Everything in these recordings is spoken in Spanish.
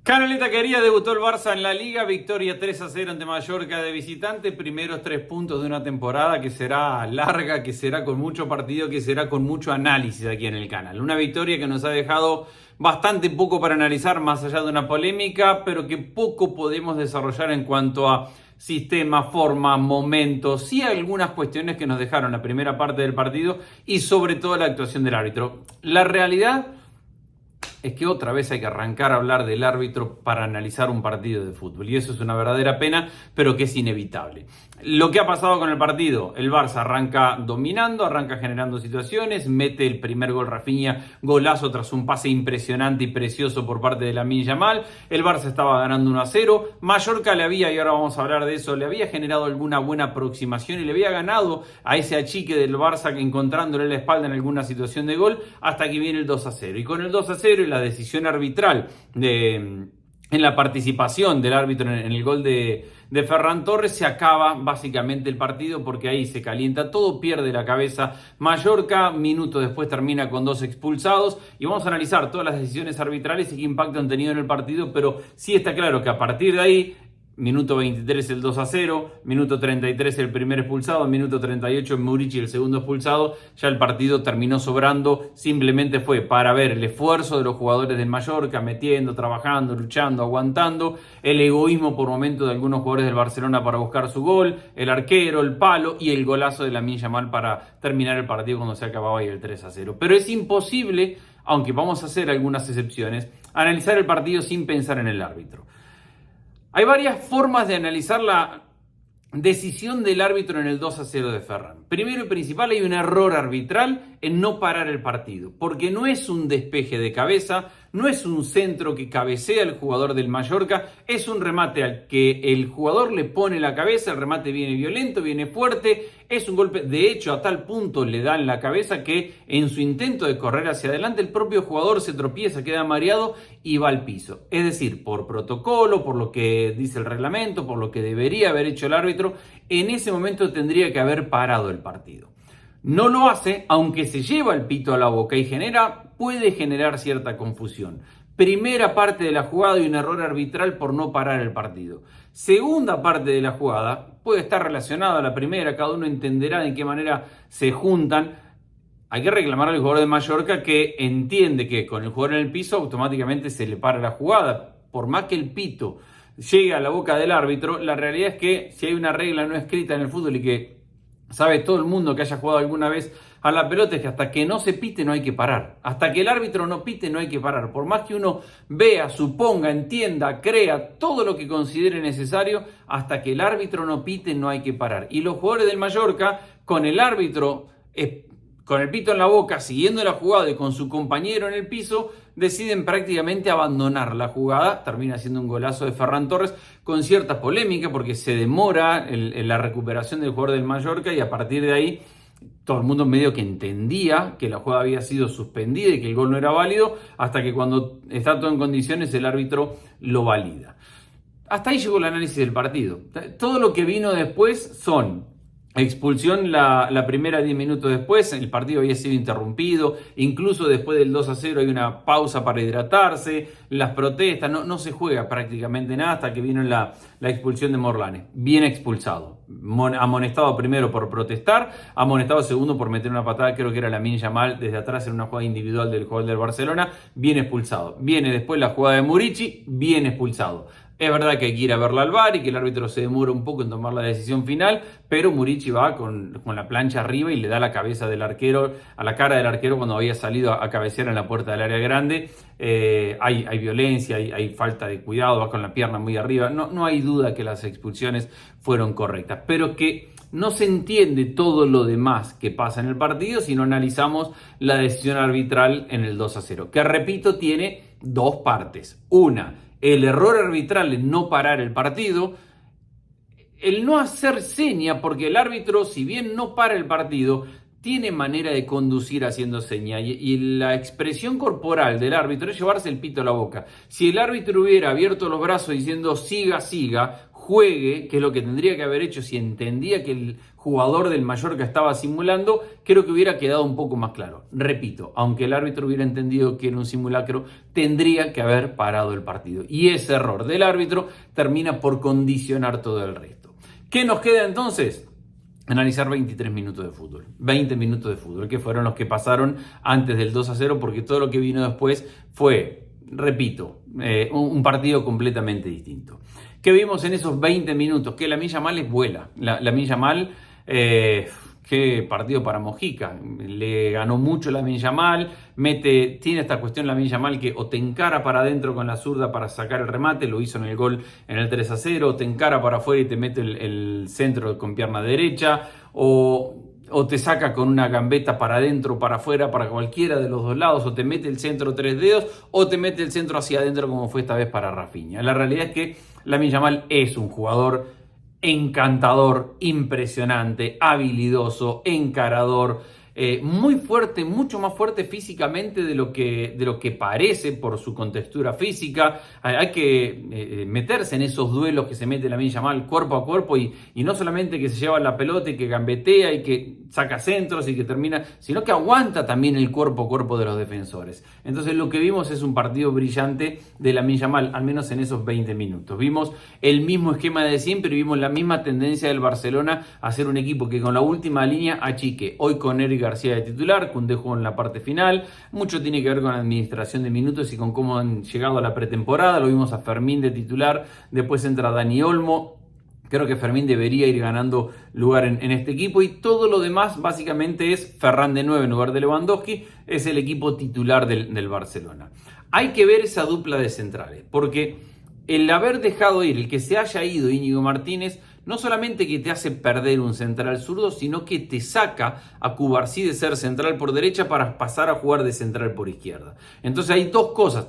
Canaleta quería, debutó el Barça en la Liga, victoria 3-0 ante Mallorca de visitante, primeros 3 puntos de una temporada que será larga, que será con mucho partido, que será con mucho análisis aquí en el canal. Una victoria que nos ha dejado bastante poco para analizar, más allá de una polémica, pero que poco podemos desarrollar en cuanto a sistema, forma, momentos, sí algunas cuestiones que nos dejaron la primera parte del partido y sobre todo la actuación del árbitro. La realidad es que otra vez hay que arrancar a hablar del árbitro para analizar un partido de fútbol. Y eso es una verdadera pena, pero que es inevitable. Lo que ha pasado con el partido, el Barça arranca dominando, arranca generando situaciones, mete el primer gol Rafinha, golazo tras un pase impresionante y precioso por parte de Lamine Yamal. El Barça estaba ganando 1-0. Mallorca le había, y ahora vamos a hablar de eso, le había generado alguna buena aproximación y le había ganado a ese achique del Barça encontrándole la espalda en alguna situación de gol hasta que viene el 2-0. Y con el 2-0 y la decisión arbitral en la participación del árbitro en el gol de Ferran Torres, se acaba básicamente el partido porque ahí se calienta todo, pierde la cabeza Mallorca, minutos después termina con 2 expulsados y vamos a analizar todas las decisiones arbitrales y qué impacto han tenido en el partido, pero sí está claro que a partir de ahí, minuto 23 el 2-0, minuto 33 el primer expulsado, minuto 38 Murici el segundo expulsado, ya el partido terminó sobrando, simplemente fue para ver el esfuerzo de los jugadores del Mallorca, metiendo, trabajando, luchando, aguantando, el egoísmo por momento de algunos jugadores del Barcelona para buscar su gol, el arquero, el palo y el golazo de Lamine Yamal para terminar el partido cuando se acababa ahí el 3-0. Pero es imposible, aunque vamos a hacer algunas excepciones, analizar el partido sin pensar en el árbitro. Hay varias formas de analizar la decisión del árbitro en el 2-0 de Ferran. Primero y principal, hay un error arbitral en no parar el partido, porque no es un despeje de cabeza, no es un centro que cabecea el jugador del Mallorca, es un remate al que el jugador le pone la cabeza, el remate viene violento, viene fuerte, es un golpe, de hecho a tal punto le da en la cabeza que en su intento de correr hacia adelante el propio jugador se tropieza, queda mareado y va al piso. Es decir, por protocolo, por lo que dice el reglamento, por lo que debería haber hecho el árbitro, en ese momento tendría que haber parado el partido. No lo hace, aunque se lleva el pito a la boca y puede generar cierta confusión. Primera parte de la jugada y un error arbitral por no parar el partido. Segunda parte de la jugada puede estar relacionada a la primera, cada uno entenderá de qué manera se juntan. Hay que reclamar al jugador de Mallorca que entiende que con el jugador en el piso automáticamente se le para la jugada. Por más que el pito llegue a la boca del árbitro, la realidad es que si hay una regla no escrita en el fútbol y que sabe todo el mundo que haya jugado alguna vez a la pelota, es que hasta que no se pite no hay que parar. Hasta que el árbitro no pite no hay que parar. Por más que uno vea, suponga, entienda, crea todo lo que considere necesario, hasta que el árbitro no pite no hay que parar. Y los jugadores del Mallorca, con el árbitro con el pito en la boca, siguiendo la jugada y con su compañero en el piso, deciden prácticamente abandonar la jugada. Termina siendo un golazo de Ferran Torres con cierta polémica porque se demora en la recuperación del jugador del Mallorca y a partir de ahí todo el mundo medio que entendía que la jugada había sido suspendida y que el gol no era válido, hasta que cuando está todo en condiciones el árbitro lo valida. Hasta ahí llegó el análisis del partido. Todo lo que vino después son expulsión la primera 10 minutos después, el partido había sido interrumpido, incluso después del 2-0 hay una pausa para hidratarse, las protestas, no se juega prácticamente nada hasta que vino la expulsión de Morlanes. Bien expulsado, amonestado primero por protestar, amonestado segundo por meter una patada, creo que era Lamine Yamal desde atrás en una jugada individual del jugador del Barcelona, bien expulsado. Viene después la jugada de Murici, bien expulsado. Es verdad que hay que ir a verla al VAR y que el árbitro se demora un poco en tomar la decisión final, pero Murici va con la plancha arriba y le da la cabeza del arquero, a la cara del arquero cuando había salido a cabecear en la puerta del área grande. Hay violencia, hay falta de cuidado, va con la pierna muy arriba. No hay duda que las expulsiones fueron correctas, pero que no se entiende todo lo demás que pasa en el partido si no analizamos la decisión arbitral en el 2-0, que repito, tiene dos partes. Una, el error arbitral en no parar el partido, el no hacer seña, porque el árbitro, si bien no para el partido, tiene manera de conducir haciendo seña y la expresión corporal del árbitro es llevarse el pito a la boca. Si el árbitro hubiera abierto los brazos diciendo siga, juegue, que es lo que tendría que haber hecho si entendía que el jugador del Mallorca estaba simulando, creo que hubiera quedado un poco más claro. Repito, aunque el árbitro hubiera entendido que era un simulacro, tendría que haber parado el partido. Y ese error del árbitro termina por condicionar todo el resto. ¿Qué nos queda entonces? Analizar 23 minutos de fútbol, 20 minutos de fútbol, que fueron los que pasaron antes del 2-0, porque todo lo que vino después fue, repito, un partido completamente distinto. ¿Qué vimos en esos 20 minutos? Que Lamine Yamal es vuela. Lamine Yamal, qué partido para Mojica. Le ganó mucho Lamine Yamal, tiene esta cuestión Lamine Yamal que o te encara para adentro con la zurda para sacar el remate, lo hizo en el gol en el 3-0, o te encara para afuera y te mete el centro con pierna derecha, o te saca con una gambeta para adentro, para afuera, para cualquiera de los dos lados, o te mete el centro 3 dedos, o te mete el centro hacia adentro como fue esta vez para Rafinha. La realidad es que Lamine Yamal es un jugador encantador, impresionante, habilidoso, encarador, muy fuerte, mucho más fuerte físicamente de lo que parece por su contextura física. Hay que meterse en esos duelos que se mete Lamine Yamal cuerpo a cuerpo y no solamente que se lleva la pelota y que gambetea y que saca centros y que termina, sino que aguanta también el cuerpo a cuerpo de los defensores. Entonces lo que vimos es un partido brillante de Lamine Yamal, al menos en esos 20 minutos. Vimos el mismo esquema de siempre y vimos la misma tendencia del Barcelona a ser un equipo que con la última línea achique. Hoy con Eric García de titular, Koundé jugó en la parte final. Mucho tiene que ver con la administración de minutos y con cómo han llegado a la pretemporada. Lo vimos a Fermín de titular, después entra Dani Olmo. Creo que Fermín debería ir ganando lugar en este equipo y todo lo demás básicamente es Ferran de 9 en lugar de Lewandowski, es el equipo titular del Barcelona. Hay que ver esa dupla de centrales, porque el haber dejado ir, el que se haya ido Íñigo Martínez, no solamente que te hace perder un central zurdo, sino que te saca a Cubarsí de ser central por derecha para pasar a jugar de central por izquierda. Entonces hay dos cosas.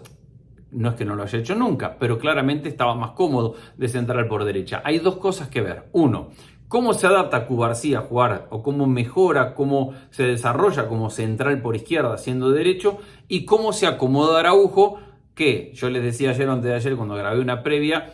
No es que no lo haya hecho nunca, pero claramente estaba más cómodo de central por derecha. Hay dos cosas que ver. Uno, cómo se adapta Cubarsí a jugar o cómo mejora, cómo se desarrolla como central por izquierda siendo derecho y cómo se acomoda Araujo, que yo les decía ayer o antes de ayer cuando grabé una previa,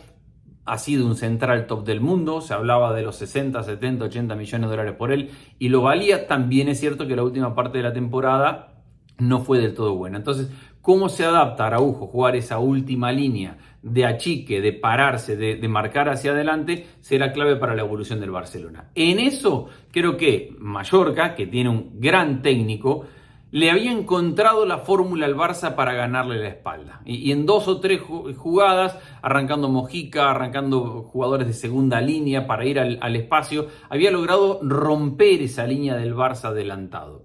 ha sido un central top del mundo, se hablaba de los 60, 70, 80 millones de dólares por él y lo valía. También es cierto que la última parte de la temporada no fue del todo buena. Entonces, ¿cómo se adapta Araujo jugar esa última línea de achique, de pararse, de marcar hacia adelante? Será clave para la evolución del Barcelona. En eso creo que Mallorca, que tiene un gran técnico, le había encontrado la fórmula al Barça para ganarle la espalda. Y en 2 o 3 jugadas, arrancando Mojica, arrancando jugadores de segunda línea para ir al espacio, había logrado romper esa línea del Barça adelantado.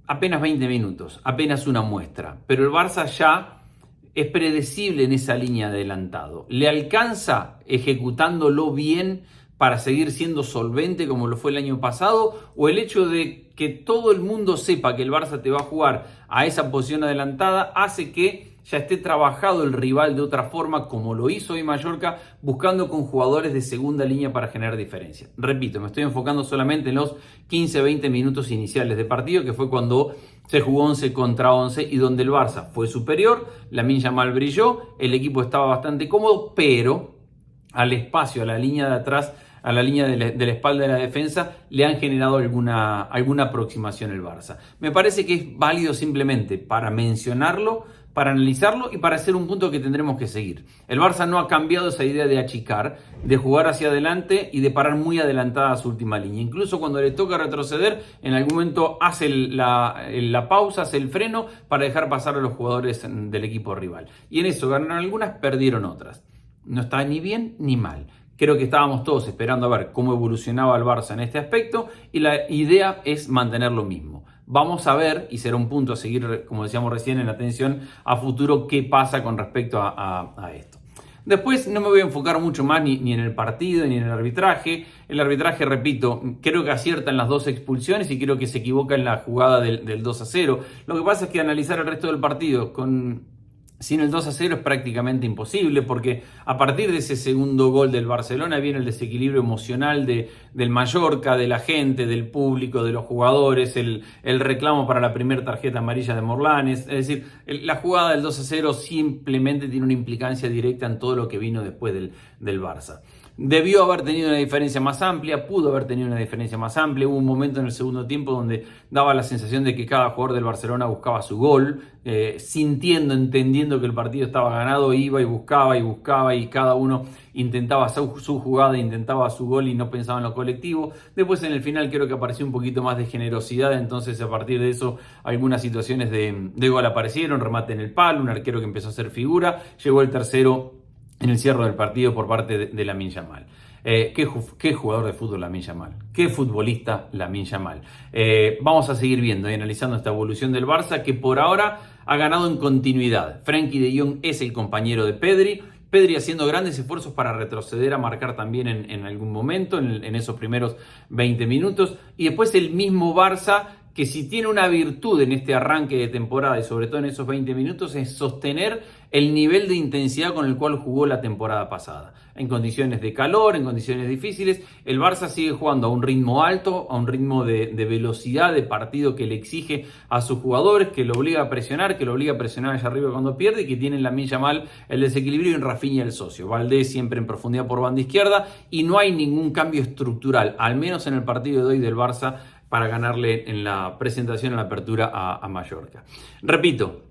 Apenas 20 minutos, apenas una muestra, pero el Barça ya es predecible en esa línea de adelantado. ¿Le alcanza ejecutándolo bien para seguir siendo solvente como lo fue el año pasado? ¿O el hecho de que todo el mundo sepa que el Barça te va a jugar a esa posición adelantada hace que ya esté trabajado el rival de otra forma como lo hizo hoy Mallorca, buscando con jugadores de segunda línea para generar diferencia? Repito, me estoy enfocando solamente en los 15-20 minutos iniciales de partido, que fue cuando se jugó 11 contra 11 y donde el Barça fue superior, Lamine Yamal brilló, el equipo estaba bastante cómodo, pero al espacio, a la línea de atrás, a la línea de la espalda de la defensa, le han generado alguna aproximación el Barça. Me parece que es válido simplemente para mencionarlo, para analizarlo y para hacer un punto que tendremos que seguir. El Barça no ha cambiado esa idea de achicar, de jugar hacia adelante y de parar muy adelantada a su última línea. Incluso cuando le toca retroceder, en algún momento hace la pausa, hace el freno para dejar pasar a los jugadores del equipo rival. Y en eso ganaron algunas, perdieron otras. No está ni bien ni mal. Creo que estábamos todos esperando a ver cómo evolucionaba el Barça en este aspecto y la idea es mantener lo mismo. Vamos a ver, y será un punto a seguir, como decíamos recién, en la atención a futuro, qué pasa con respecto a esto. Después no me voy a enfocar mucho más ni en el partido ni en el arbitraje. El arbitraje, repito, creo que acierta en las 2 expulsiones y creo que se equivoca en la jugada del 2-0. Lo que pasa es que analizar el resto del partido sin el 2-0 es prácticamente imposible, porque a partir de ese segundo gol del Barcelona viene el desequilibrio emocional del Mallorca, de la gente, del público, de los jugadores, el reclamo para la primera tarjeta amarilla de Morlanes. Es decir, la jugada del 2-0 simplemente tiene una implicancia directa en todo lo que vino después del Barça. Debió haber tenido una diferencia más amplia, pudo haber tenido una diferencia más amplia. Hubo un momento en el segundo tiempo donde daba la sensación de que cada jugador del Barcelona buscaba su gol, sintiendo, entendiendo que el partido estaba ganado, iba y buscaba y cada uno intentaba su jugada, intentaba su gol y no pensaba en lo colectivo. Después en el final creo que apareció un poquito más de generosidad, entonces a partir de eso algunas situaciones de gol aparecieron, remate en el palo, un arquero que empezó a hacer figura, llegó el tercero en el cierre del partido por parte de Lamine Yamal. Qué jugador de fútbol Lamine Yamal, qué futbolista Lamine Yamal. Vamos a seguir viendo y analizando esta evolución del Barça, que por ahora ha ganado en continuidad. Frenkie de Jong es el compañero de Pedri haciendo grandes esfuerzos para retroceder a marcar también en algún momento, en esos primeros 20 minutos, y después el mismo Barça, que si tiene una virtud en este arranque de temporada y sobre todo en esos 20 minutos, es sostener el nivel de intensidad con el cual jugó la temporada pasada. En condiciones de calor, en condiciones difíciles, el Barça sigue jugando a un ritmo alto, a un ritmo de velocidad de partido que le exige a sus jugadores, que lo obliga a presionar, allá arriba cuando pierde, y que tiene en Lamine Yamal el desequilibrio y en Rafinha el socio. Valdés siempre en profundidad por banda izquierda, y no hay ningún cambio estructural, al menos en el partido de hoy del Barça, para ganarle en la presentación, en la apertura a Mallorca. Repito,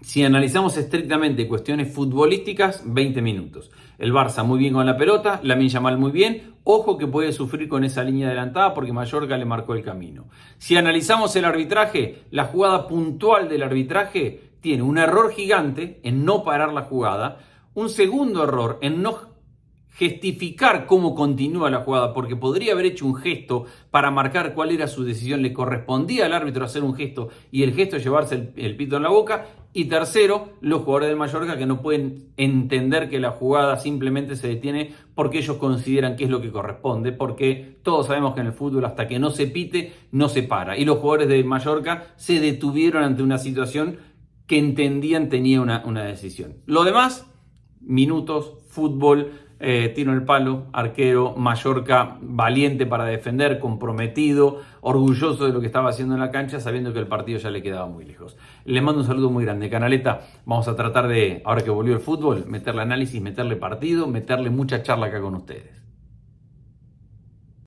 si analizamos estrictamente cuestiones futbolísticas, 20 minutos. El Barça muy bien con la pelota, Lamine Yamal muy bien. Ojo que puede sufrir con esa línea adelantada porque Mallorca le marcó el camino. Si analizamos el arbitraje, la jugada puntual del arbitraje tiene un error gigante en no parar la jugada, un segundo error en no gestificar cómo continúa la jugada, porque podría haber hecho un gesto para marcar cuál era su decisión, le correspondía al árbitro hacer un gesto y el gesto es llevarse el pito en la boca. Y tercero, los jugadores del Mallorca que no pueden entender que la jugada simplemente se detiene porque ellos consideran que es lo que corresponde, porque todos sabemos que en el fútbol hasta que no se pite, no se para. Y los jugadores del Mallorca se detuvieron ante una situación que entendían tenía una decisión. Lo demás, minutos, fútbol, tiro en el palo, arquero, Mallorca valiente para defender, comprometido, orgulloso de lo que estaba haciendo en la cancha, sabiendo que el partido ya le quedaba muy lejos. Les mando un saludo muy grande. Canaleta, vamos a tratar de, ahora que volvió el fútbol, meterle análisis, meterle partido, meterle mucha charla acá con ustedes.